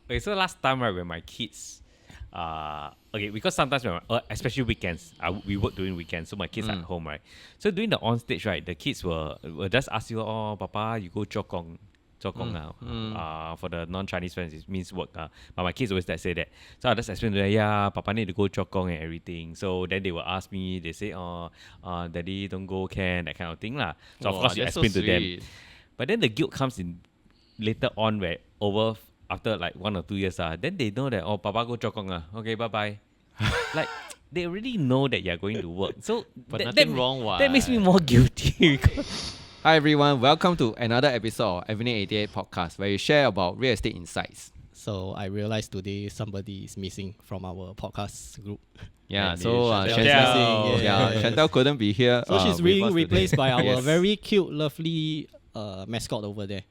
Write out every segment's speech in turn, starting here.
Okay, so last time, right, when my kids, okay, because sometimes when especially weekends, we work during weekends, so my kids are at home, right? So during the on stage, right, the kids will just ask you, oh, Papa, you go Zhokong now. For the non-Chinese friends, it means work. But my kids always say that. So I just explain to them, yeah, Papa need to go Zhokong and everything. So then they will ask me, they say, oh, Daddy, don't go, can, that kind of thing lah. So of course you explain to them. But then the guilt comes in later on where after like 1 or 2 years, then they know that, oh, Papa go Zhokong, okay, bye-bye. Like, they already know that you're going to work. So but nothing wrong, why? That makes me more guilty. Hi everyone, welcome to another episode of Avenue 88 podcast where we share about real estate insights. So I realized today somebody is missing from our podcast group. Yeah, And so Chantal. Chantal couldn't be here. So she's being replaced by our Yes. very cute, lovely mascot over there.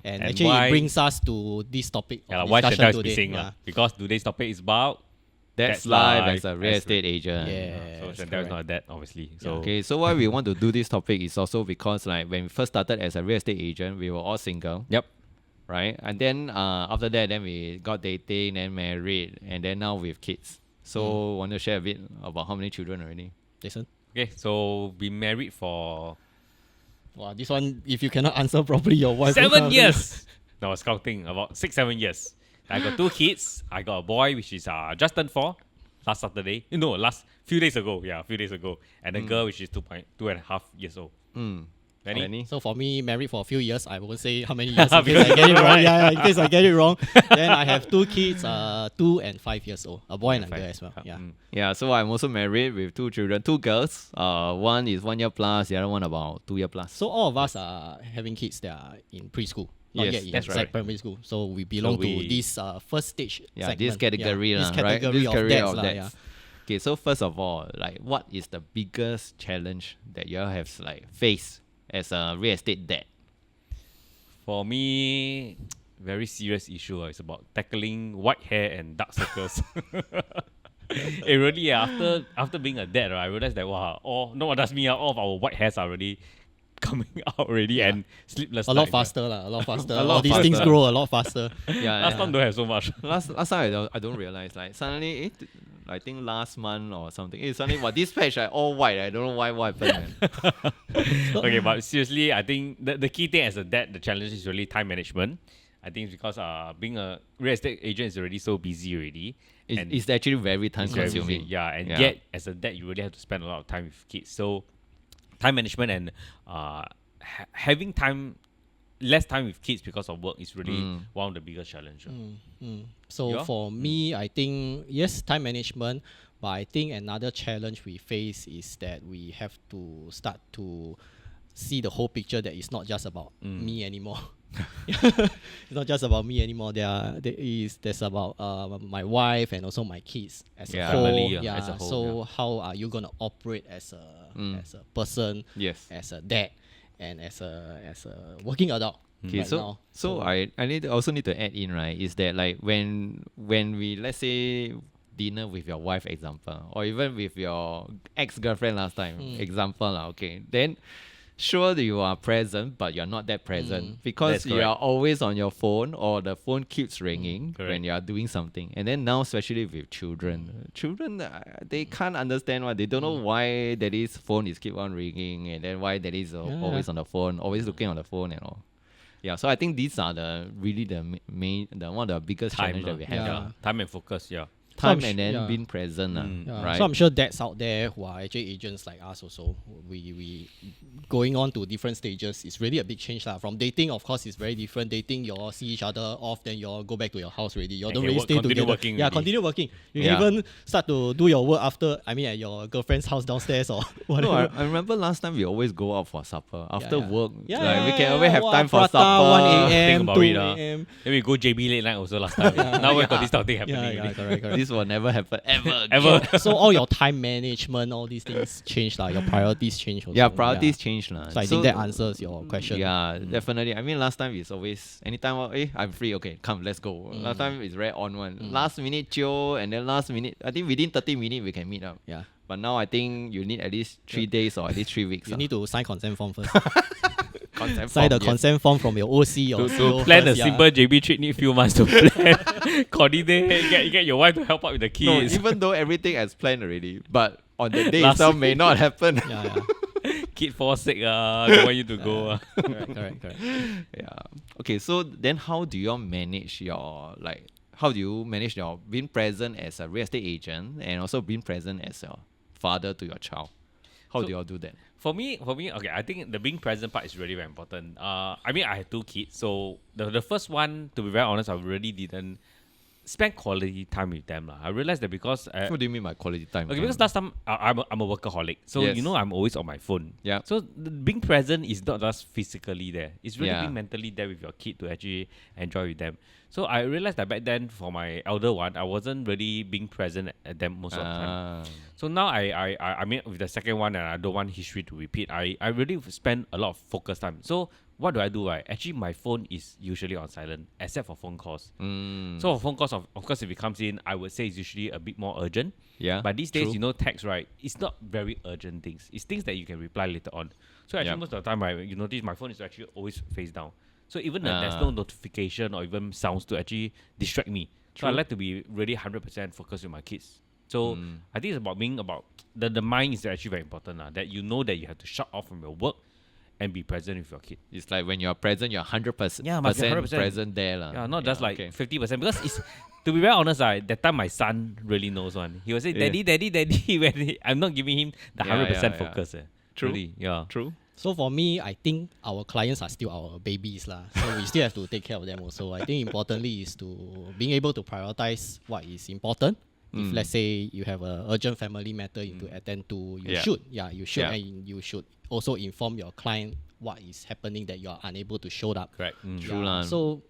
And actually why- it brings us to this topic of Why discussion Chantal is today. missing? Yeah. Because today's topic is about... That's That's life life as a real as estate agent. Yeah. so Chantal is not that, obviously. So Okay, so why we want to do this topic is also because like when we first started as a real estate agent, we were all single. Yep. Right? And then after that, then we got dating, then married, and then now with kids. So want to share a bit about how many children already? Jason? Okay, so been married for Wow, this one, if you cannot answer properly, your wife... 7 years. No, I was counting about 6-7 years. I got 2 kids. I got a boy which is just turned 4 last Saturday. No, last few days ago. Yeah, a few days ago. And a girl which is 2.5 years old. Benny? Benny? So for me, married for a few years, I won't say how many years in case Because I get it you're wrong. right. Yeah, in case I get it wrong. Then I have 2 kids, 2 and 5 years old. A boy and a girl as well. Yeah. Yeah, so I'm also married with 2 children, 2 girls. One is 1 year plus, the other one about 2 year plus. So all of us are having kids that are in preschool. Not Yes, yet in that's right. primary school. So we belong to this first stage Yeah, segment. this category, this lah, right? category This of category dads of lah, dads. yeah. Okay, so first of all, like what is the biggest challenge that you all have like faced as a real estate dad? For me, very serious issue. It's about tackling white hair and dark circles. It really, after being a dad, right, I realized that, wow, not just me, all of our white hairs are already coming out already and sleepless A lot night, faster, a lot faster. A lot All these things faster. grow a lot faster. Yeah, Last time don't have so much. last time I don't realize like suddenly I think last month or something. Suddenly this patch all white. I don't know what happened. Man. Okay, but seriously, I think the key thing as a dad, the challenge is really time management. I think it's because being a real estate agent is already so busy already. And It's actually very time it's very consuming. busy. Yeah, and yet as a dad, you really have to spend a lot of time with kids. So time management and having less time with kids because of work is really one of the biggest challenges. So Yeah. for me, I think, yes, time management, but I think another challenge we face is that we have to start to see the whole picture that it's not just about me anymore. It's not just about me anymore. There's about my wife and also my kids as a whole. Family, as a whole, So how are you gonna operate as a person, Yes. as a dad, and as a working adult? Okay, right so now. so I also need to add in, right, is that like when we, let's say, dinner with your wife example, or even with your ex-girlfriend last time example lah, okay, then sure you are present but you're not that present because That's you are correct. always on your phone or the phone keeps ringing Correct. when you are doing something. And then now especially with children they can't understand why, they don't know why daddy's phone is keep on ringing, and then why daddy's always on the phone, always looking on the phone and all. Yeah, so I think these are the main one of the biggest challenge that we have. Yeah. Time and focus, yeah. Time So I'm and then yeah. being present, Yeah. right? So I'm sure dads out there who are actually agents like us also, we going on to different stages. It's really a big change lah. From dating, of course, it's very different. Dating, you all see each other off, then you all go back to your house already. You all And don't can really work- stay continue together. working Yeah, already. continue working. You Yeah. can even start to do your work after. I mean, at your girlfriend's house downstairs or whatever. No, I remember last time we always go out for supper after yeah. work. Yeah, like, we can yeah, always have wow, time for prata, supper. 1 Think a.m., about 2 it, a.m. Then we go JB late night also last time. Now we got this type of thing happening. Yeah, already. correct. This will never happen ever. Ever. So all your time management, all these things change lah. Your priorities change also. Yeah, priorities change lah. So I think that answers your question. Yeah, definitely. I mean, last time it's always anytime. I'm free. Okay, come, let's go. Last time it's very on one. Last minute chill, and then last minute. I think within 30 minutes we can meet up. Yeah. But now I think you need at least 3 days or at least 3 weeks. You need to sign consent form first. Consent sign the form, yes. consent form from your OC or CO Plan a first, yeah. simple JB trip need few months to plan. Coordinate, get your wife to help out with the No, kids. even though everything as planned already, but on the day Last itself may not happen. Yeah, Kid fall sick, don't want you to go. correct. Yeah. Okay, so then how do you all manage your how do you manage your being present as a real estate agent and also being present as a father to your child? How So- do you all do that? For me, okay, I think the being present part is really very important. I mean, I have 2 kids, so the first one, to be very honest, I really didn't spend quality time with them. I realized that because What do you mean by quality time? okay, because last time I'm a workaholic, so Yes. you know I'm always on my phone. Yeah. So being present is not just physically there; it's really Yeah. being mentally there with your kid to actually enjoy with them. So I realized that back then for my elder one, I wasn't really being present at them most of the time. Ah, So now I mean with the second one, and I don't want history to repeat. I really spend a lot of focus time. So what do I do? Right, actually my phone is usually on silent, except for phone calls. So for phone calls, of course, if it comes in, I would say it's usually a bit more urgent. yeah. But these days, true. you know, text, right? It's not very urgent things. It's things that you can reply later on. So actually, Yup. most of the time, right, you notice my phone is actually always face down. So even there's no Ah. notification or even sounds to actually distract me. So I True. like to be really 100% focused with my kids. So Mm. I think it's about being about the mind is actually very important. That you know that you have to shut off from your work and be present with your kid. It's like when you're present, you're 100% Yeah, must be 100%. present there. Yeah, not just like okay. 50%. Because it's to be very honest, that time my son really knows one. He will say, Yeah. Daddy, when I'm not giving him the Yeah, 100% yeah, yeah. focus. True. Really, yeah. True. So for me, I think our clients are still our babies lah. So we still have to take care of them also. I think importantly is to being able to prioritize what is important. If let's say you have a urgent family matter you to attend to, you Yeah. should. Yeah, you should. Yeah. And you should also inform your client what is happening that you are unable to show up. Correct. True Yeah, lah. so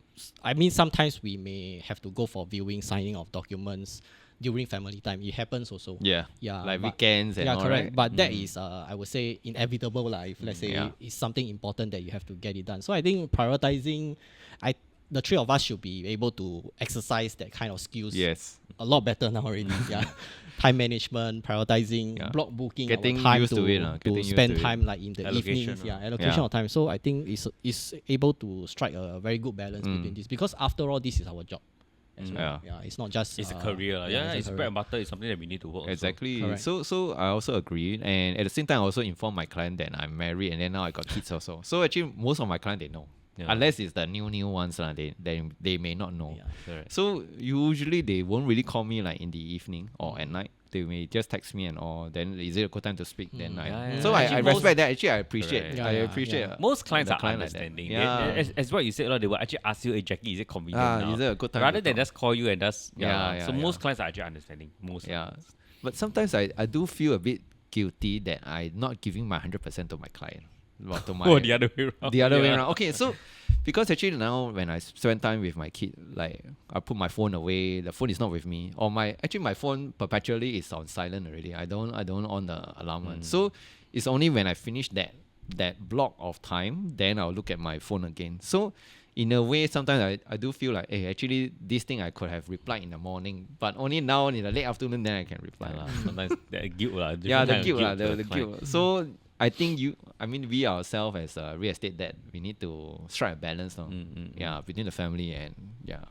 I mean, sometimes we may have to go for viewing, signing of documents during family time. It happens also. Yeah. Yeah, Like but- weekends and Yeah, all, correct. right? But that is, I would say, inevitable lah. If let's say yeah. it's something important that you have to get it done. So I think prioritizing, the three of us should be able to exercise that kind of skills Yes. a lot better now already. Yeah, time management, prioritizing, Yeah. block booking, Getting our time used to it, getting used spend to it. time like in the Allocation, evenings. Yeah, allocation Yeah. of time. So I think is able to strike a very good balance between this, because after all, this is our job. As well. Yeah. It's not just It's a career. Yeah, a it's career. bread and butter. It's something that we need to work. Exactly. Correct. So I also agree, and at the same time, I also inform my client that I'm married, and then now I got kids also. So actually, most of my clients they know, Yeah. unless it's the new ones they may not know. Yeah. Also. Correct. So usually they won't really call me like in the evening or at night. They may just text me and all. Then is it a good time to speak? Then Yeah, so yeah. I Actually, respect that. Actually, I appreciate. Correct. Yeah, I yeah, appreciate. yeah. Most clients the are client like that. understanding. Yeah. As what you said, they will actually ask you, hey, Jackie, is it convenient now? Is it a good time? Rather to than talk? just call you and just Yeah, So yeah, most yeah. clients are actually understanding. Most. Yeah. But sometimes I do feel a bit guilty that I'm not giving my 100% to my client. Well, to my Oh, the other way around. the other way Yeah. around. Okay, so because actually now when I spend time with my kid, like I put my phone away, the phone is not with me, or my phone perpetually is on silent already. I don't on the alarm one. So it's only when I finish that block of time, then I'll look at my phone again. So in a way, sometimes I do feel like, hey, actually this thing I could have replied in the morning, but only now in the late afternoon then I can reply. Yeah, sometimes the guilt. Yeah, different the kind of guilt, for the client. guilt. So I think we ourselves as a real estate dad, we need to strike a balance now. Yeah, between the family and yeah.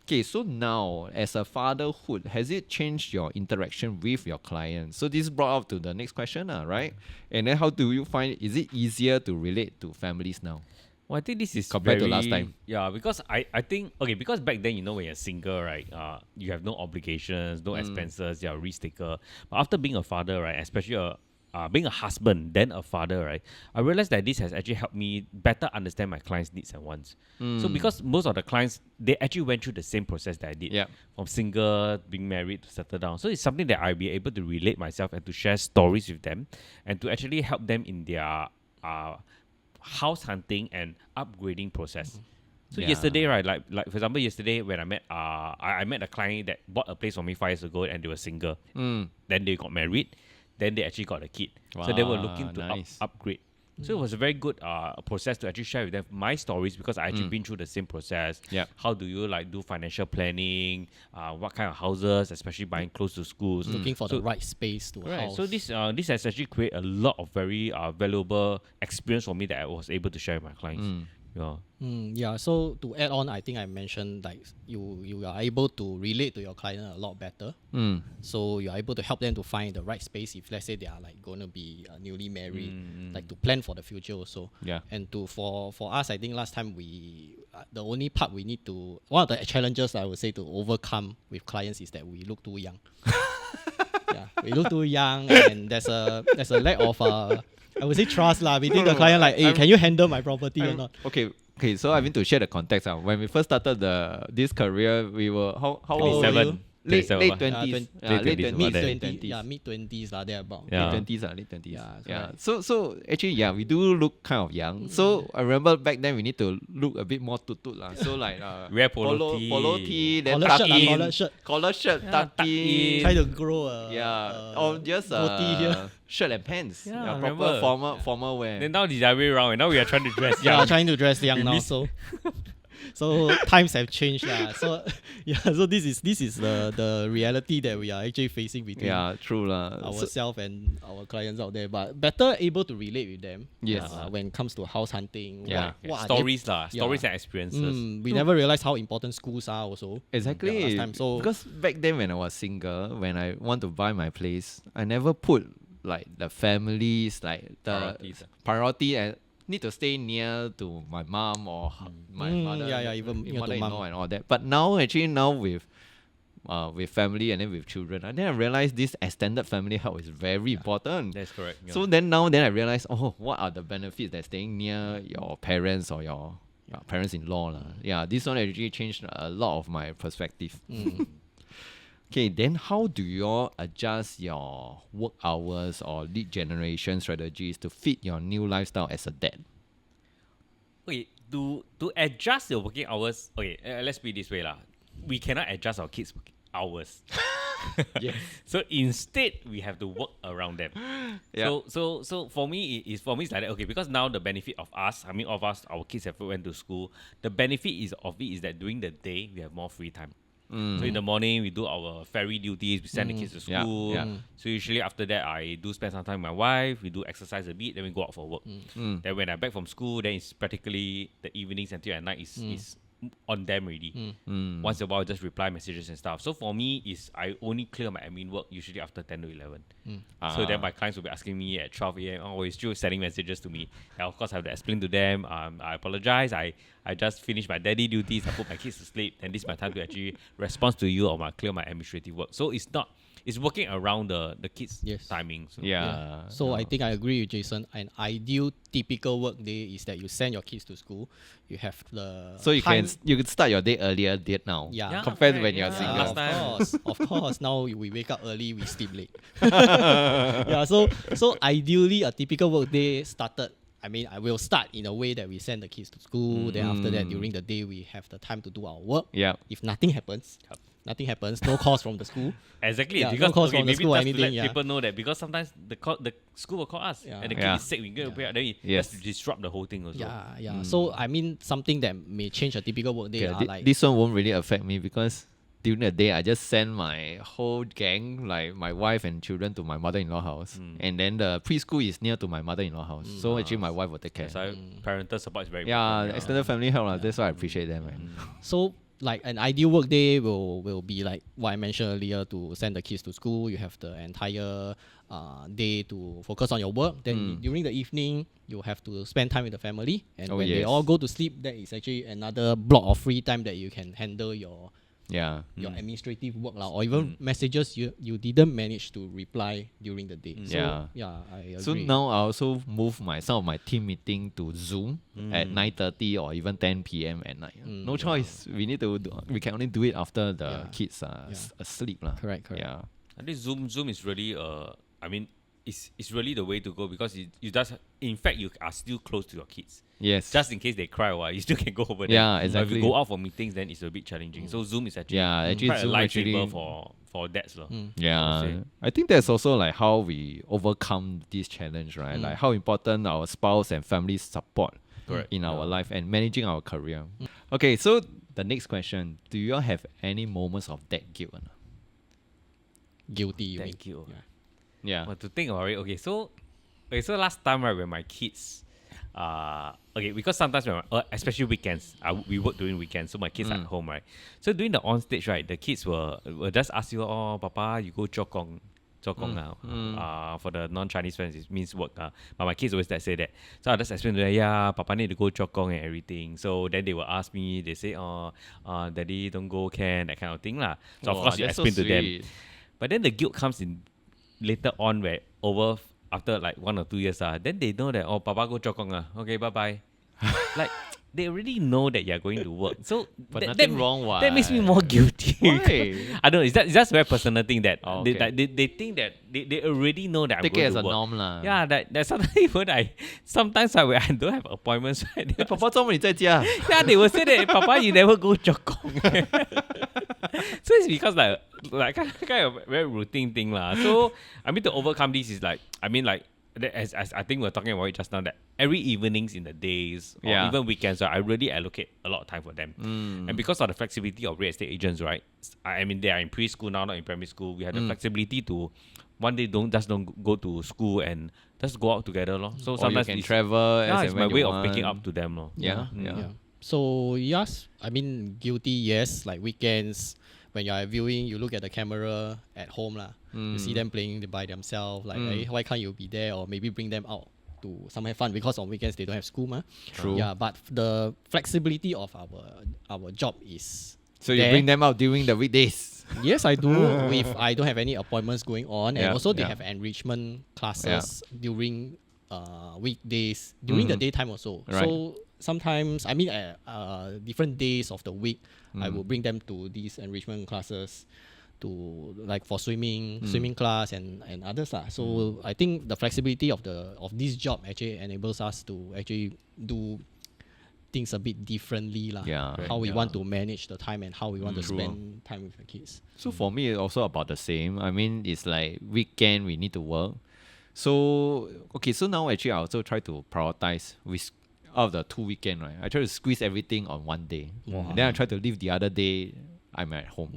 Okay, so now as a fatherhood, has it changed your interaction with your clients? So this brought up to the next question, right? And then how do you find is it easier to relate to families now? Well, I think this is Compared to very- last time. Yeah, because I think okay, because back then when you're single, right, you have no obligations, no expenses, you're a risk taker. But after being a father, right, especially being a husband, then a father, right, I realized that this has actually helped me better understand my clients' needs and wants. So because most of the clients they actually went through the same process that I did, Yeah. from single, being married to settle down. So it's something that I'll be able to relate myself and to share stories with them, and to actually help them in their house hunting and upgrading process. So Yeah. yesterday, right, like for example, yesterday when I met I met a client that bought a place from me 5 years ago and they were single. Then they got married. Then they actually got a kid. So they were Wow, looking to nice. upgrade. So it was a very good process to actually share with them my stories because I actually been through the same process. Yeah. How do you like do financial planning? What kind of houses, especially buying close to schools. Looking for the right space to Right. house. So this has actually created a lot of very valuable experience for me that I was able to share with my clients. Yeah. Yeah, so to add on, I think I mentioned like you are able to relate to your client a lot better. So you are able to help them to find the right space if let's say they are like going to be newly married, like to plan for the future also. Yeah. And to for us, I think last time we the only part we need to one of the challenges I would say to overcome with clients is that we look too young. Yeah, we look too young, and there's a lack of I would say trust lah between the client like, hey, can you handle my property or not? Okay, so I need to share the context. When we first started this career, we were how old were you? 27. Late 27. twenties, Late 20s, Mid about that. 20s, yeah, mid 20s lah, there about. Yeah. late 20s. Yeah, Yeah. correct. So actually, yeah, we do look kind of young. So I remember back then we need to look a bit more tutut lah. So like Wear polo tee. then Collar tuck shirt lah, in, collar shirt. tuck in. Try to grow a Or just goatee here. shirt and pants. Yeah, I proper remember. formal wear. Then now the other way around, and now we are trying to dress Yeah, young. trying to dress young We now. miss- So times have changed lah. So yeah, so this is the reality that we are actually facing between Yeah, true lah. ourselves and our clients out there. But better able to relate with them. Yes. When it comes to house hunting. Yeah. What are they- Stories lah, Yeah. stories and experiences. we never realized how important schools are also. Exactly. Yeah, last time. So because back then when I was single, when I want to buy my place, I never put like the families, like the Priorities. priority and need to stay near to my mom or my mother. yeah, even near to mother-in-law mom. and all that. But now with family and then with children, and then I realized this extended family help is very important. That's correct. Yeah. So then I realize, what are the benefits that staying near your parents or your parents-in-law lah. Yeah, this one actually changed a lot of my perspective. Okay, then how do you all adjust your work hours or lead generation strategies to fit your new lifestyle as a dad? Okay, to adjust your working hours, okay, let's be this way lah. We cannot adjust our kids' working hours. Yes. So instead, we have to work around them. Yeah. So for me, it's like that. Okay, because now the benefit of us, our kids have went to school. The benefit is that during the day we have more free time. So in the morning we do our ferry duties. We send the kids to Yeah, school. yeah. So usually after that I do spend some time with my wife. We do exercise a bit. Then we go out for work. Then when I'm back from school, then it's practically the evenings until at night is on them already. Once in a while, just reply messages and stuff. So for me, I only clear my admin work usually after 10 to 11. So then my clients will be asking me at 12 a.m. Oh, you're still sending messages to me. And of course, I have to explain to them. I apologize. I just finished my daddy duties. I put my kids to sleep. And this is my time to actually respond to you or clear my administrative work. So it's working around the kids' Yes. timing. So. Yeah. So I think I agree with Jason. An ideal typical work day is that you send your kids to school. You have the So you time. can start your day earlier date now. Yeah. Compared to correct, when you're yeah. single. Last time. Of course. Now we wake up early, we sleep late. Yeah. So ideally, a typical work day started. I mean, I will start in a way that we send the kids to school. Then after that, during the day, we have the time to do our work. Yeah. If nothing happens, no calls from the school. Exactly, Yeah, because no calls okay, from the maybe school or just to anything, let yeah. people know that because sometimes the school will call us Yeah. and the kid Yeah. is sick, we go pay out, then it Yes. just disrupt the whole thing also. Yeah. So I mean, something that may change a typical work day Okay, are like this one won't really affect me because during the day I just send my whole gang, like my wife and children, to my mother-in-law house, and then the preschool is near to my mother-in-law house. So actually, my wife will take care. That's why parental support is very Yeah, important. extended family help. That's why I appreciate them. Man. So like an ideal work day will be like what I mentioned earlier, to send the kids to school. You have the entire day to focus on your work. Then during the evening, you have to spend time with the family. And Oh, when they yes. all go to sleep, that is actually another block of free time that you can handle your Yeah. administrative work lah, or even messages you didn't manage to reply during the day. So Yeah. I agree. So now I also move some of my team meeting to Zoom at 9:30 or even 10 p.m. at night. No choice. We can only do it after the kids are asleep lah. Correct. Yeah. I think Zoom is really it's really the way to go because you just in fact you are still close to your kids. Yes. Just in case they cry or what, you still can go over there. Yeah, But if exactly. you go out for meetings, then it's a bit challenging. So Zoom is actually actually quite a Zoom actually lifesaver for dads. Yeah, say. I think that's also like how we overcome this challenge, right? Like how important our spouse and family support Correct. in our Yeah. life and managing our career. Okay, so the next question: do you all have any moments of that guilt? Or not? Guilty, you mean? Thank you. Yeah. Yeah. But to think about it, so last time right when my kids, because sometimes when especially weekends, we work during weekends, so my kids are at home, right? So during the on stage, right, the kids will just ask you, oh, Papa, you go 做工 now. For the non-Chinese friends, it means work. But my kids always say that. So I just explain to them, yeah, Papa need to go 做工 and everything. So then they will ask me, they say, Daddy, don't go, can, that kind of thing lah. So of Wow, course you that's so explain to them. sweet. But then the guilt comes in later on where after like 1 or 2 years, then they know that, oh, Papa go 做工 okay, bye-bye. Like, they already know that you're going to work. So But that, nothing that, wrong, that makes me what? more guilty. Why? I don't know, it's just a very personal thing that, Oh, they, okay. that they think that they already know that Take I'm it going as to a work. norm lah. Yeah, that sometimes when when I don't have appointments, right, they 爸爸周末你在家 yeah, they will say that, Papa, you never go 做工. So it's because like kind of very routine thing lah. So I mean to overcome this is like as I think we were talking about it just now that every evenings in the days or Yeah. even weekends, right, I really allocate a lot of time for them. And because of the flexibility of real estate agents, right? I mean they are in preschool now, not in primary school. We have the flexibility to one day don't go to school and just go out together, lor. So or you sometimes can it's, travel yeah, as it's and my when way you of picking want. up to them, lor. Yeah, Mm. yeah. So yes, I mean guilty. Yes, like weekends when you are viewing, you look at the camera at home lah. You see them playing by themselves. Like, hey, why can't you be there or maybe bring them out to somewhere fun because on weekends they don't have school, ma. True. Yeah, but the flexibility of our job is. So you there. bring them out during the weekdays. Yes, I do. If I don't have any appointments going on, and Yeah, also they yeah. have enrichment classes during weekdays, during the daytime also. Right. So sometimes, I mean, at different days of the week, I will bring them to these enrichment classes, to like for swimming class and others lah. So I think the flexibility of this job actually enables us to actually do things a bit differently lah. Yeah. How we Yeah. want to manage the time and how we want to True. spend time with the kids. So for me, it's also about the same. I mean, it's like weekend we need to work. So okay, so now actually I also try to prioritize with out of the 2 weekend, right? I try to squeeze everything on one day. And then I try to leave the other day I'm at home.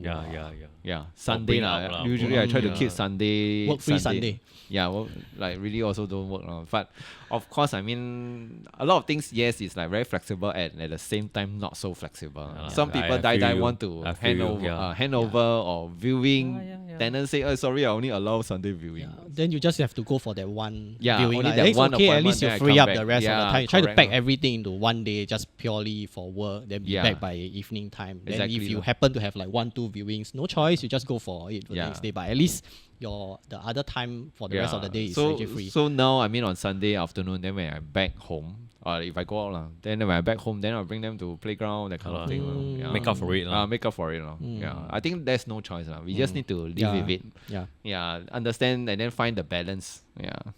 Yeah, Sunday bring lah. out lah. Usually I try to Yeah. keep Sunday Work-free Sunday. Yeah, well, like really also don't work lah. But of course, I mean, a lot of things. Yes, it's like very flexible, and at the same time not so flexible. Some people I feel you. want to I feel you, hand over or viewing. Yeah. Tenant say, "Oh, sorry, I only allow Sunday viewing." Yeah, then you just have to go for that one Yeah, viewing. only lah. that Then it's one okay, at appointment, least you then I free come up back. the rest of the Yeah, time. Try to correct pack lah. everything into one day just purely for work, then be Yeah. back by evening time. Then Exactly if you lah. happen to have like 1-2 viewings, no choice, you just go for it for the Yeah. next day. But at least the other time for the rest of the day is actually free. So now, I mean, on Sunday afternoon, then when I'm back home, or if I go out, then when I'm back home, then I'll bring them to playground, that kind of thing. Yeah. Make up for it, lah. Make up for it. Yeah. I think there's no choice. We just need to live Yeah. with it. Yeah. Yeah. Understand and then find the balance. Yeah.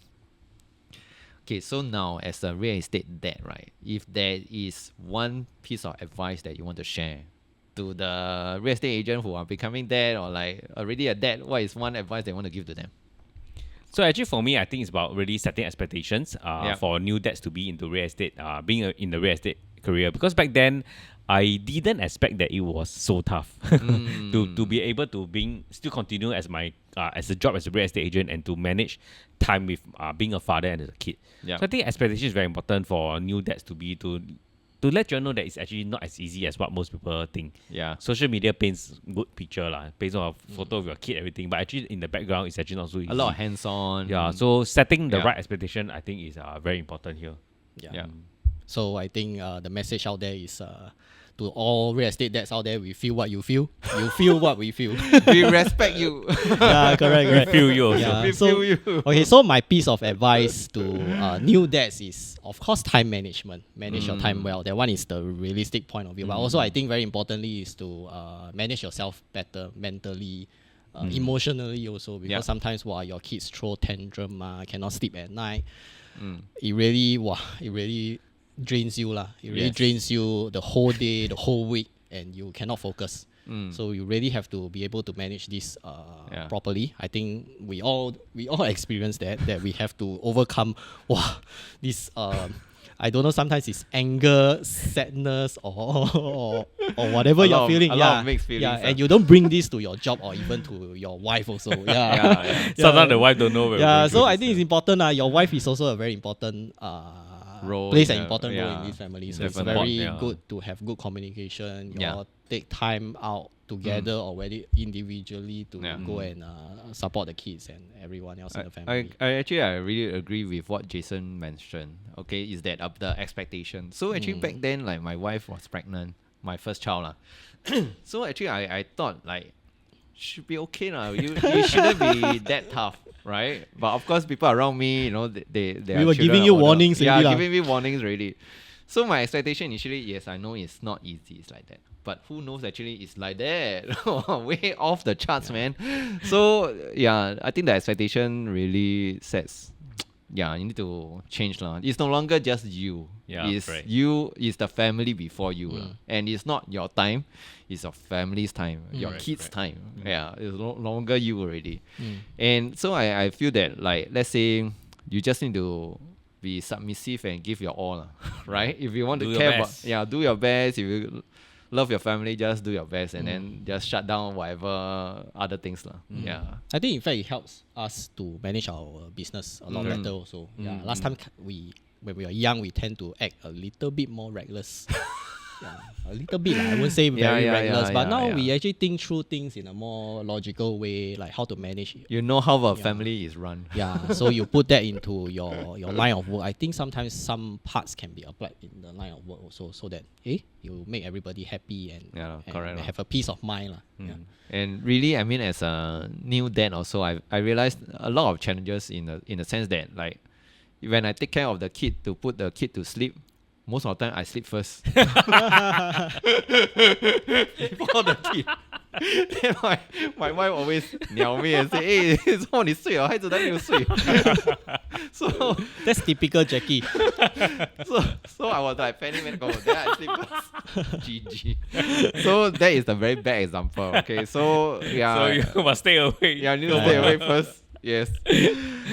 Okay, so now as a real estate dad, right? If there is one piece of advice that you want to share to the real estate agent who are becoming dad or like already a dad, what is one advice they want to give to them? So actually, for me, I think it's about really setting expectations for new dads to be into real estate, being in the real estate career. Because back then, I didn't expect that it was so tough to be able to still continue as my as a job as a real estate agent and to manage time with being a father and as a kid. Yeah. So I think expectation is very important for new dads to let you know that it's actually not as easy as what most people think. Yeah. Social media paints good picture lah, based on a photo of your kid, everything. But actually, in the background, it's actually not so easy. A lot of hands-on. Yeah, so setting the Yeah. right expectation, I think, is very important here. Yeah. So I think the message out there is to all real estate dads out there, we feel what you feel. You feel what we feel. We respect you. Yeah, correct. Feel you also. Yeah, We so, feel you. okay, so my piece of advice to new dads is, of course, time management. Manage your time well. That one is the realistic point of view. But also, I think very importantly is to manage yourself better mentally. emotionally also, because Yeah. sometimes your kids throw tantrum, cannot sleep at night. Mm. It really drains you lah. It really Yes. drains you the whole day, the whole week, and you cannot focus. Mm. So you really have to be able to manage this Yeah. properly. I think we all experience that we have to overcome. Wow, this I don't know. Sometimes it's anger, sadness, or whatever A you're lot of- feeling. a lot of mixed feelings, and you don't bring this to your job or even to your wife also. Yeah, yeah. Sometimes the wife don't know. we're Yeah, going so through I this, think it's important. Your wife is also a very important Role plays in an the- important role yeah, in this family. So definitely. it's very Yeah. good to have good communication. You Yeah. all take time out together or whether individually to Yeah. go and support the kids and everyone else in the I, family. I really agree with what Jason mentioned. Okay, is that up the expectation. So actually back then, like my wife was pregnant, my first child lah. So actually I thought like should be okay lah. You shouldn't be that tough, right? But of course, people around me, they We were giving you warnings Yeah, already lah. giving me warnings already. So my expectation initially, yes, I know it's not easy. It's like that. But who knows actually it's like that. Way off the charts, man. So yeah, I think the expectation really sets. Yeah, you need to change lah. It's no longer just you. Yeah, it's right. you. It's the family before you lah. And it's not your time. It's your family's time. Your Right, kids' right. time. Yeah, it's no longer you already. And so I feel that like let's say you just need to be submissive and give your all lah, right? If you want Do to your care about best. do your best. If you love your family, just do your best and then just shut down whatever other things lah. Yeah. I think in fact it helps us to manage our business a lot better also. Yeah, last time when we were young, we tend to act a little bit more reckless. Yeah, a little bit. I won't say very reckless, but now we actually think through things in a more logical way, like how to manage it. You know how a family is run. Yeah, so you put that into your line of work. I think sometimes some parts can be applied in the line of work also, so that you make everybody happy and, Yeah, and correct lah. have a peace of mind lah. Yeah. And really, I mean, as a new dad also, I realized a lot of challenges in the sense that like when I take care of the kid to put the kid to sleep, most of the time I sleep first before the kid. Then my wife always 鸟 me and say, "Hey, 怎么你睡了，孩子还没有睡?" So That's typical Jackie. so I was like panic, go. Then I sleep first. GG. So that is a very bad example. Okay, so yeah. So you must stay away. Yeah, you need to stay away first. Yes.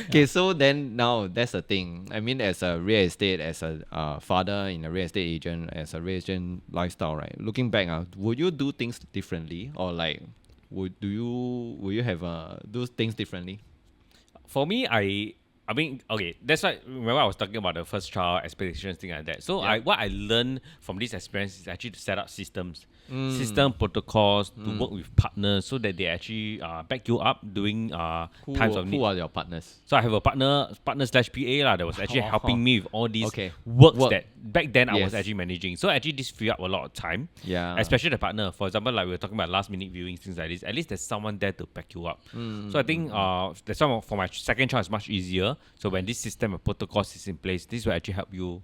Okay, so then now that's the thing. I mean, as a real estate, as a father in a real estate agent, as a real estate lifestyle, right? Looking back, would you do things differently, or like, would you have do things differently? For me, I mean, okay, that's why remember I was talking about the first child expectations, thing like that. So Yeah. what I learned from this experience is actually to set up systems, system protocols to work with partners so that they actually back you up during times of need. Who are your partners? So I have a partner slash PA lah that was actually helping me with all these Okay. works Work. that back then I was Yes. actually managing. So actually this free up a lot of time. Yeah. Especially the partner. For example, like we were talking about last minute viewings, things like this. At least there's someone there to back you up. So I think that's why for my second child it's much easier. So when this system of protocols is in place, this will actually help you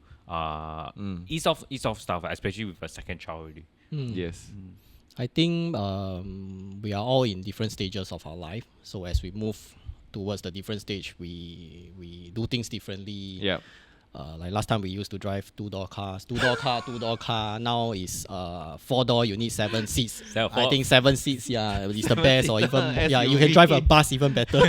ease off stuff, especially with a second child already. Yes. I think we are all in different stages of our life. So as we move towards the different stage, we do things differently. Yeah. Like last time we used to drive two-door cars, two-door car. Now is 4-door. You need 7 seats. I think 7 seats, is the best. Or even you can drive a bus even better.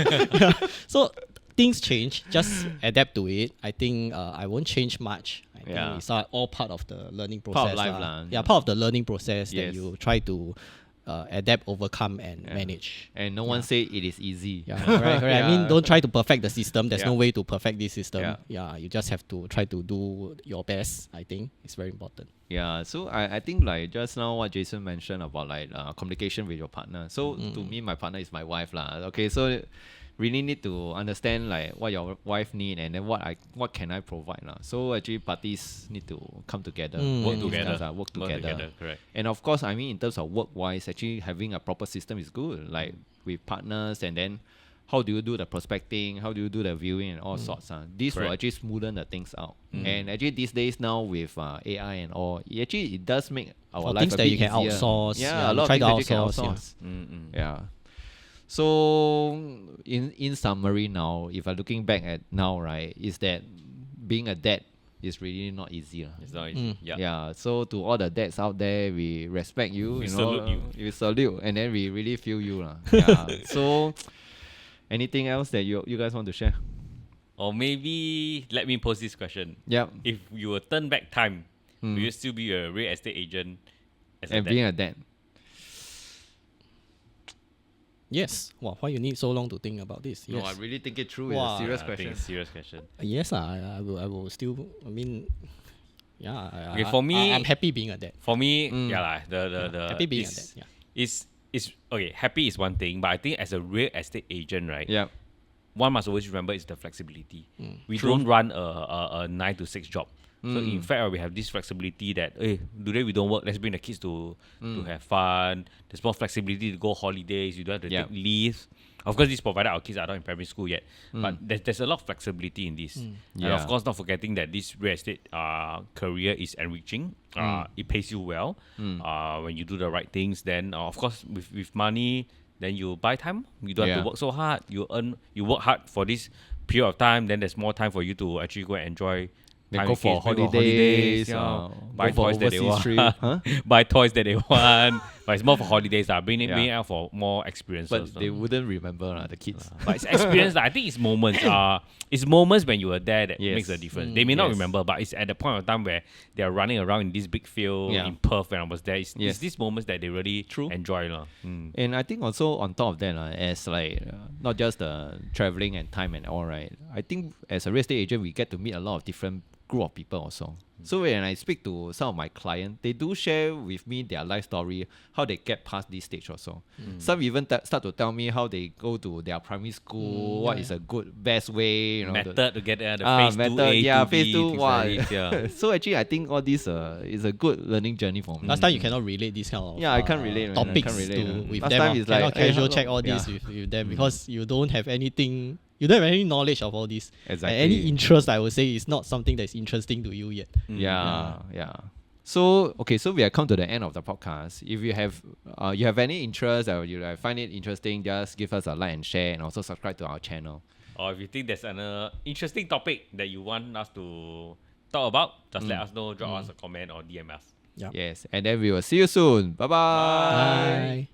So things change. Just adapt to it. I think I won't change much. I think it's all part of the learning process. Part of life lah. Yeah, part of the learning process that Yes. you try to adapt, overcome, and manage. And no one say it is easy. Yeah, correct. I mean, don't try to perfect the system. There's no Yeah. way to perfect this system. Yeah. Yeah, you just have to try to do your best. I think it's very important. Yeah, so I think like just now what Jason mentioned about like communication with your partner. So to me, my partner is my wife lah. Okay, so really need to understand like what your wife need and then what can I provide lah. So actually parties need to come together, Work and together. discuss, work together. Correct. And of course, I mean in terms of work wise, actually having a proper system is good. Like with partners and then how do you do the prospecting? How do you do the viewing and all sorts? This will Correct. actually smoothen the things out. And actually these days now with AI and all, it does make our For life things a that bit you can easier. outsource, Yeah, a lot of try things to that you can outsource, outsource. Mm-mm. Yeah. So in summary now, if I'm looking back at now, right, is that being a dad is really not easy. It's not easy. Yeah. Yeah. So to all the dads out there, we respect you. We you salute know, you. We salute, and then we really feel you, lah. Yeah. So anything else that you guys want to share? Or maybe let me pose this question. Yep. If you were turn back time, will you still be a real estate agent as a And dad? being a dad. Yes. Wow, why you need so long to think about this? No, Yes. I really think it through. Wow. It's a serious I think question. it's a serious question. Yes, I will still. I mean, yeah. Okay, for me- I'm happy being a dad. For me, yeah, lah, the Happy being a dad. is, Yeah. is okay. Happy is one thing, but I think as a real estate agent, right? Yeah. One must always remember is the flexibility. We True. don't run a 9 to 6 job. So in fact, we have this flexibility that today we don't work. Let's bring the kids to have fun. There's more flexibility to go holidays. You don't have to Yeah. take leave. Of course, this provided our kids are not in primary school yet, but there's a lot of flexibility in this. And Yeah. of course, not forgetting that this real estate career is enriching. It pays you well. When you do the right things, then of course with money, then you buy time. You don't have Yeah. to work so hard. You work hard for this period of time. Then there's more time for you to actually go and enjoy. Then time go with for kids, bring on holidays, buy go for toys that they overseas want, trip, huh? buy toys that they want. But it's more for holidays, bring it Yeah. out for more experiences. But they wouldn't remember the kids. But it's experience. I think it's moments. It's moments when you were there that Yes. makes a difference. They may not Yes. remember, but it's at the point of time where they are running around in this big field Yeah. in Perth when I was there. It's Yes. these moments that they really True. enjoy. Mm. And I think also on top of that, as like not just the traveling and time and all, right? I think as a real estate agent, we get to meet a lot of different group of people also. So when I speak to some of my clients, they do share with me their life story, how they get past this stage also. Some even start to tell me how they go to their primary school, what is a good best way, you know. Method to get the phase 2A to phase B, 2, things wow. like this, yeah. So actually, I think all this is a good learning journey for me. Last time you cannot relate this kind of Yeah, I can't relate, man. I topics can't relate, to man. with Last them. time it's Cannot like, hey, casual hello. check all this Yeah. with them because you don't have anything. You don't have any knowledge of all this. Exactly. And any interest, I would say, is not something that's interesting to you yet. Yeah. So so we have come to the end of the podcast. If you have any interest or you find it interesting, just give us a like and share, and also subscribe to our channel. Or if you think there's an interesting topic that you want us to talk about, just let us know. Drop us a comment or DM us. Yeah. Yes, and then we will see you soon. Bye-bye. Bye.